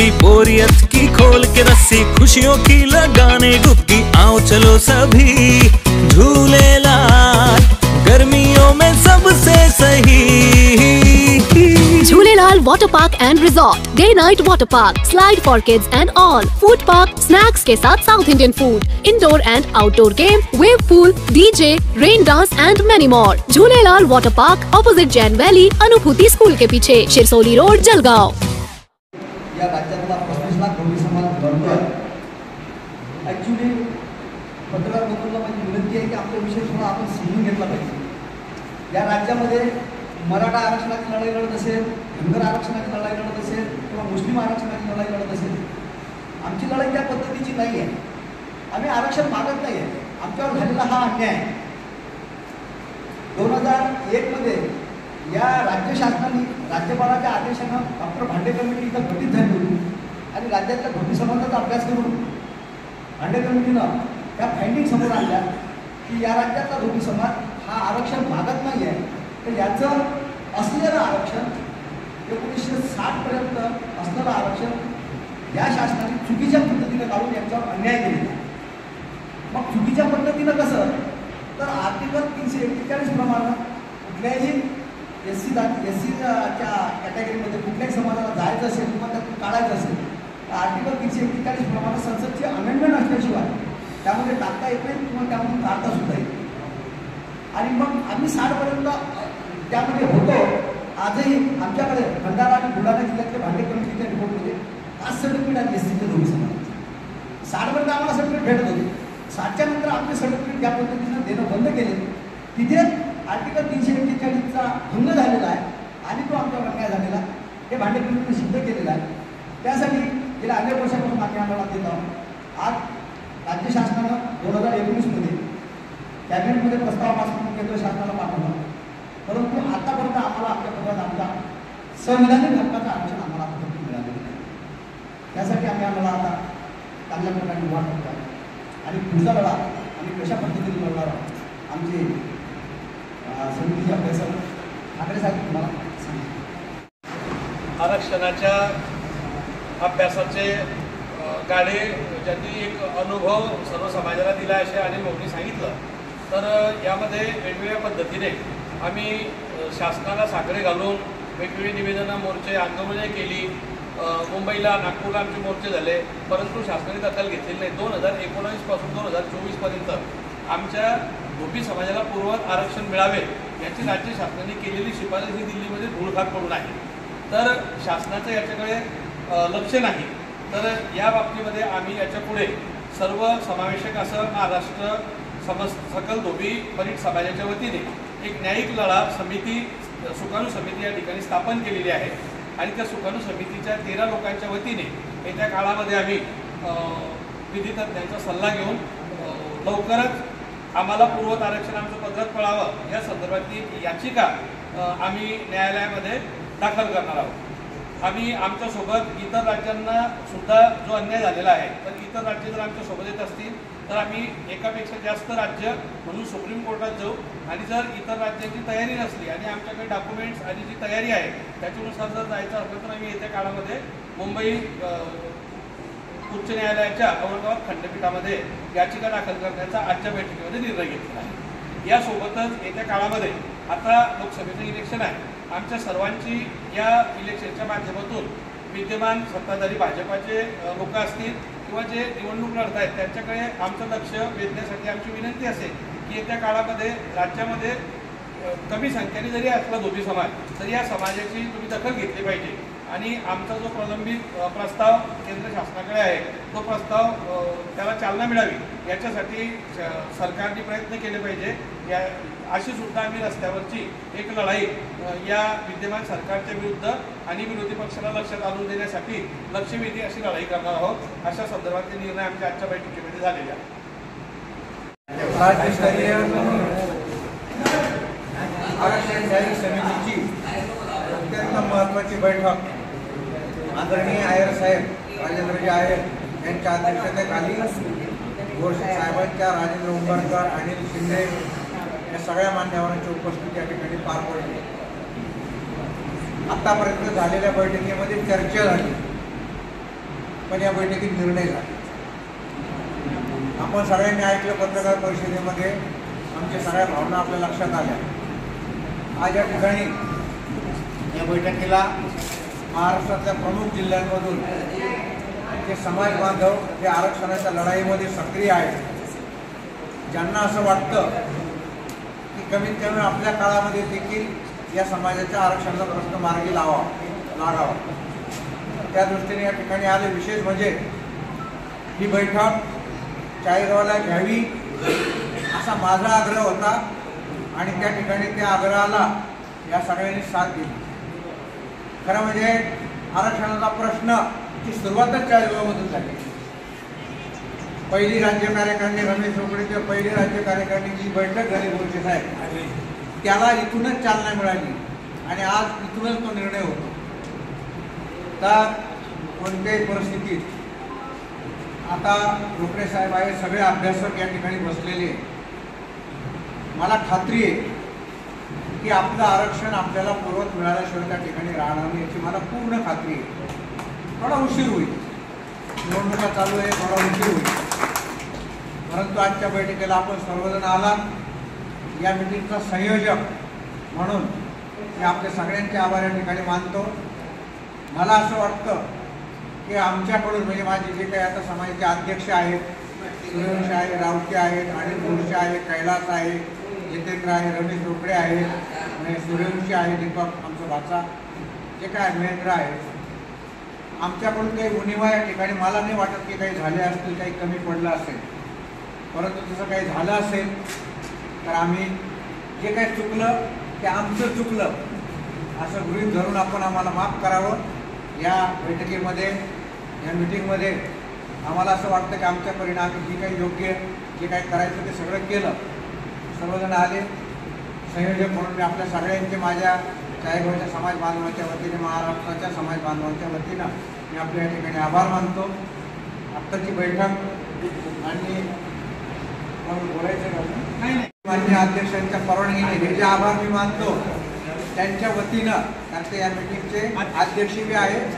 दी बोरियत की खोल के रस्सी, खुशियों की लगाने डुबकी, आओ चलो सभी झूलेलाल गर्मियों में सबसे सही। Jhulelal water park and resort, day night water park, slide for kids and all, food park, snacks के साथ south Indian food, indoor and outdoor game, wave pool, DJ, rain dance and many more. Jhulelal water park, opposite Jain valley, Anubhuti school के पीछे, Shirsoli road, Jalgaon. या राज्यातला 35 लाख धोबी समाज लढतोय। Actually पत्रकार बंधूंना माझी विनंती आहे की आपला विषय थोडा आपण समजून घेतला पाहिजे। या राज्यामध्ये मराठा आरक्षणाची लढाई लढत असेल, धनगर आरक्षणाची लढाई लढत असेल किंवा मुस्लिम आरक्षणाची लढाई लढत असेल, आमची लढाई त्या पद्धतीची नाही आहे। आम्ही आरक्षण मागत नाही आहे, आमच्यावर झालेला हा अन्याय 2001 मध्ये या राज्य शासनाने राज्यपालाच्या आदेशानं डॉक्टर भांडे कमिटी इथं गठीत झाली होती आणि राज्यातल्या धोबी समाजाचा अभ्यास करून भांडे कमिटीनं त्या फाइंडिंग समोर आणल्या की या राज्यातला धोबी समाज हा आरक्षण मागत नाही आहे, तर याचं असलेलं आरक्षण 1960 पर्यंत असलेलं आरक्षण या शासनाने चुकीच्या पद्धतीनं काढून यांच्यावर अन्याय केलेला। मग चुकीच्या पद्धतीनं कसं, तर आर्टिकल 341 प्रमाणे कुठल्याही SC च्या कॅटेगरीमध्ये कुठल्याही समाजाला जायचं असेल किंवा त्यातून काढायचं असेल तर आर्टिकल 341 प्रमाणे संसदची अमेंडमेंट असल्याशिवाय त्यामध्ये टाकता येत नाही किंवा त्यामधून काढता सुद्धा येत। आणि मग आम्ही 60 पर्यंत त्यामध्ये होतो। आजही आमच्याकडे भंडारा आणि बुलढाणा जिल्ह्यातले भांडे कमिटीच्या रिपोर्टमध्ये कास्ट सर्टिफिकेट आणि SCचे धोबी समाज 60 पर्यंत आम्हाला सर्टिफिकेट भेटत होते। 60च्या नंतर आमचे सर्टिफिकेट ज्या पद्धतीनं देणं बंद केले तिथे आर्टिकल 341चा भंग झालेला आहे आणि तो आमच्यावर अन्याय झालेला हे भांडे कमिटीने सिद्ध केलेला आहे। त्यासाठी गेल्या अनेक वर्षापासून आम्ही आम्हाला देत आहोत। आज राज्य शासनानं 2019 मध्ये कॅबिनेटमध्ये प्रस्ताव पास करून केंद्र शासनाला पाठवला, परंतु आतापर्यंत आम्हाला आमच्या पदात आमचा संविधानिक हक्काचं आरक्षण आम्हाला आतापर्यंत मिळालेलं नाही। त्यासाठी आम्हाला आता चांगल्या प्रकारे उभा करतो आणि पुढचा लढा आम्ही कशा पद्धतीने लढणार आहोत आमचे समितीचे अभ्यासक ठाकरे साहेब तुम्हाला सांगितलं। आरक्षणाच्या अभ्यासाचे गाडे ज्यांनी एक अनुभव सर्व समाजाला दिला असे आणि मोदी सांगितलं, तर यामध्ये वेगवेगळ्या पद्धतीने आम्ही शासनाला साखळे घालून वेगवेगळी निवेदनं, मोर्चे, आंदोलने केली। मुंबईला, नागपूरला आमचे मोर्चे झाले, परंतु शासनाने दखल घेतलेली नाही। 2019 पासून 2024 पर्यंत आमच्या धोबी समाजाला पूर्ववत आरक्षण मिळावे याची राज्य शासनाने केलेली शिफारस ही दिल्लीमध्ये धूळफाक पडून आहे। तर शासनाचं याच्याकडे लक्ष नाही। तर या बाबतीमध्ये आम्ही याच्या पुढे सर्व समावेशक असं महाराष्ट्र सकल धोबी परीट समाजाच्या वतीने एक न्यायिक लढा समिती, सुकाणू समिती या ठिकाणी स्थापन केलेली आहे आणि त्या सुकाणू समितीच्या 13 लोकांच्या वतीने येत्या काळामध्ये आम्ही विधितज्ञांचा सल्ला घेऊन लवकरच आम्हाला पूर्वत आरक्षण आमचं पदरात पडावं या संदर्भातली याचिका आम्ही न्यायालयामध्ये दाखल करणार आहोत। आम्ही आमच्यासोबत इतर राज्यांना सुद्धा जो अन्याय झालेला आहे, तर इतर राज्य जर आमच्यासोबत येत असतील तर आम्ही एकापेक्षा जास्त राज्य म्हणून सुप्रीम कोर्टात जाऊ आणि जर इतर राज्यांची तयारी नसली आणि आमच्याकडे डॉक्युमेंट्स आणि जी तयारी आहे त्याच्यानुसार जर जायचं असलं तर आम्ही येत्या काळामध्ये मुंबई उच्च न्यायालयाच्या औरंगाबाद खंडपीठामध्ये याचिका दाखल करण्याचा आजच्या बैठकीमध्ये निर्णय घेतला आहे। यासोबतच येत्या काळामध्ये आता लोकसभेचं इलेक्शन आहे, आमच्या सर्वांची या इलेक्शनच्या माध्यमातून विद्यमान सत्ताधारी भाजपाचे लोक असतील किंवा जे निवडणूक लढत आहेत त्यांच्याकडे आमचं लक्ष वेधण्यासाठी आमची विनंती असेल की येत्या काळामध्ये राज्यामध्ये कमी संख्येने जरी असला धोबी समाज तरी या समाजाची तुम्ही दखल घेतली पाहिजे आणि आमचा जो प्रलंबित प्रस्ताव केंद्र शासनाकडे आहे तो प्रस्ताव त्याला चालना मिळावी याच्यासाठी सरकारने प्रयत्न केले पाहिजे। या अशी सुद्धा आम्ही रस्त्यावरची एक लढाई या विद्यमान सरकारच्या विरुद्ध आणि विरोधी पक्षाला लक्षात आणून देण्यासाठी लक्षवेधी अशी लढाई करणार आहोत। अशा संदर्भातले निर्णय आमच्या आजच्या बैठकीमध्ये झालेले आहेत। राज्यस्तरीय आरक्षण न्यायिक समितीची अत्यंत महत्त्वाची बैठक आदरणीय आयर साहेब राजेंद्रजी आयर यांच्या अध्यक्षतेखाली घोषे साहेबांच्या, राजेंद्र उंबरकर, अनिल शिंदे या सगळ्या मान्यवरांची उपस्थिती या ठिकाणी पार पडली। आतापर्यंत झालेल्या बैठकीमध्ये चर्चा झाली पण या बैठकीत निर्णय झाला. आपण सगळ्यांनी ऐकलं पत्रकार परिषदेमध्ये, आमच्या सगळ्या भावना आपल्या लक्षात आल्या. आज या ठिकाणी या बैठकीला महाराष्ट्रातल्या प्रमुख जिल्ह्यांमधून जे समाज बांधव जे आरक्षणाच्या लढाईमध्ये सक्रिय आहेत, ज्यांना असं वाटतं की कमीत कमी आपल्या काळामध्ये देखील या समाजाच्या आरक्षणाचा प्रश्न मार्गी लागावा, त्या दृष्टीने या ठिकाणी आले. विशेष म्हणजे ही बैठक चाळीसगावला घ्यावी असा माझा आग्रह होता आणि त्या ठिकाणी त्या आग्रहाला या सगळ्यांनी साथ दिली. खरं म्हणजे आरक्षणाचा प्रश्न ची सुरुवातच चाळीसगावमधून झाली. पहिली राज्य कार्यकारिणी रमेश रोकडे पहिली राज्य कार्यकारिणीची बैठक झाली बोरसे साहेब, त्याला इथूनच चालना मिळाली आणि आज इथूनच तो निर्णय होतो. तर कोणत्याही परिस्थितीत आता रोकडे साहेब आहे, सगळे अभ्यासक या ठिकाणी बसलेले, मला खात्री आहे की आपलं आरक्षण आपल्याला पूर्वत मिळाल्याशिवाय त्या ठिकाणी राहणार नाही याची मला पूर्ण खात्री आहे. थोडा उशीर होईल, निवडणुका चालू आहे, थोडा उशीर होईल, परंतु आजच्या बैठकीला आपण सर्वजण आलात. या मिटिंगचा संयोजक म्हणून मी आपल्या सगळ्यांचे आभार या ठिकाणी मानतो. मला असं वाटतं की आमच्याकडून म्हणजे माझे जे काही आता समाजाचे अध्यक्ष आहेत, सूर्यवंशी आहे, रावते आहेत, अनिल बोरसे आहे, कैलास आहे, जितेंद्र आहे, रमेश रोकडे आहेत, आणि सूर्यवंशी आहे, दीपक आमचा भाचा, जे काय महेंद्र आहे, आमच्याकडून काही उणिवा या ठिकाणी मला नाही वाटत की काही झाले असतील, काही कमी पडलं असेल. परंतु तसं काही झालं असेल तर आम्ही जे काही चुकलं ते आमचं चुकलं असं गृहीत धरून आपण आम्हाला माफ करावं. या बैठकीमध्ये या मिटिंगमध्ये आम्हाला असं वाटतं की आमच्या परिणामी जी काही योग्य जे काही करायचं ते सगळं केलं. सर्वजण आले. संयोजक म्हणून मी आपल्या सगळ्यांचे माझ्या चाळीसगावच्या समाज बांधवांच्या वतीने, महाराष्ट्राच्या समाज बांधवांच्या वतीनं मी आपल्या या ठिकाणी आभार मानतो. आत्ताची बैठक आणि बोलायचं नाही, मान्य अध्यक्षांच्या परवानगीने हे जे आभार मी मानतो त्यांच्या वतीनं, कारण ते या मीटिंगचे अध्यक्ष बी आहेत.